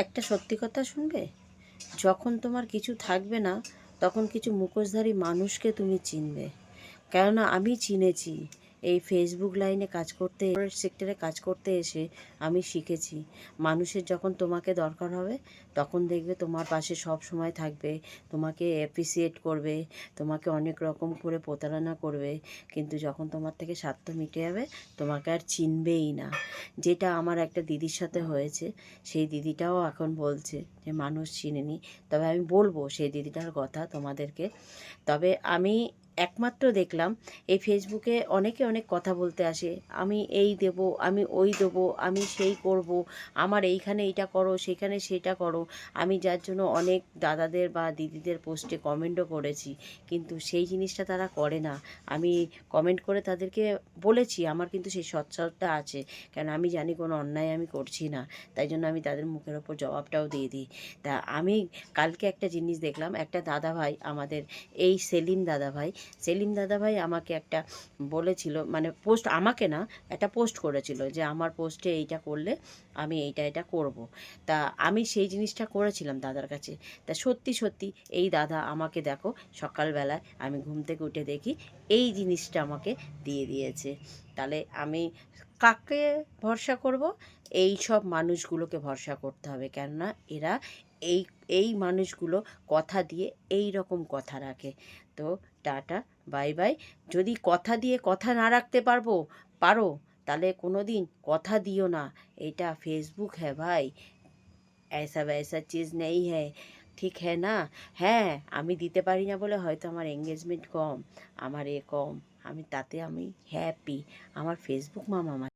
একটা সত্যি কথা শুনবে? যখন তোমার কিছু থাকবে না, তখন কিছু মুখোশধারী মানুষকে তুমি চিনবে। কেননা আমি চিনেছি, এই ফেসবুক লাইনে কাজ করতে, সেক্টরে কাজ করতে এসে আমি শিখেছি, মানুষের যখন তোমাকে দরকার হবে তখন দেখবে তোমার পাশে সব সময় থাকবে, তোমাকে অ্যাপ্রিসিয়েট করবে, তোমাকে অনেক রকম করে প্রতারণা করবে, কিন্তু যখন তোমার থেকে স্বার্থ মিটে যাবে তোমাকে আর চিনবেই না। যেটা আমার একটা দিদির সাথে হয়েছে, সেই দিদিটাও এখন বলছে যে মানুষ চিনেনি। তবে আমি বলবো সেই দিদিটার কথা তোমাদেরকে। তবে আমি একমাত্র দেখলাম এই ফেসবুকে অনেকে অনেক কথা বলতে আসে, আমি এই দেব, আমি ওই দেবো, আমি সেই করব, আমার এইখানে এইটা করো, সেখানে সেটা করো। আমি যার জন্য অনেক দাদাদের বা দিদিদের পোস্টে কমেন্টও করেছি, কিন্তু সেই জিনিসটা তারা করে না। আমি কমেন্ট করে তাদেরকে বলেছি আমার কিন্তু সেই সচ্ছলতা আছে, কারণ আমি জানি কোনো অন্যায় আমি করছি না, তাই জন্য আমি তাদের মুখের ওপর জবাবটাও দিয়ে দিই। তা আমি কালকে একটা জিনিস দেখলাম, একটা দাদাভাই আমাদের, এই সেলিম দাদাভাই আমাকে একটা বলেছিল, মানে পোস্ট আমাকে না, একটা পোস্ট করেছিল যে আমার পোস্টে এইটা করলে আমি এইটা এটা করব। তা আমি সেই জিনিসটা করেছিলাম দাদার কাছে। তা সত্যি সত্যি এই দাদা আমাকে দেখো, সকালবেলায় আমি ঘুম থেকে উঠে দেখি এই জিনিসটা আমাকে দিয়ে দিয়েছে। তাহলে আমি কাকে ভরসা করব? এই সব মানুষগুলোকে ভরসা করতে হবে, কেননা এরা এই এই মানুষগুলো কথা দিয়ে এই রকম কথা রাখে। তো টাটা, বাই বাই। যদি কথা দিয়ে কথা না রাখতে পারো, তাহলে কোনো দিন কথা দিও না। এটা ফেসবুক হ্যাঁ ভাই, ऐसा वैसा চিজ নেই হ্যাঁ, ঠিক হ্যাঁ না? হ্যাঁ, আমি দিতে পারি না বলে হয়তো আমার এঙ্গেজমেন্ট কম, আমার কম, আমি তাতে আমি হ্যাপি। আমার ফেসবুক মামা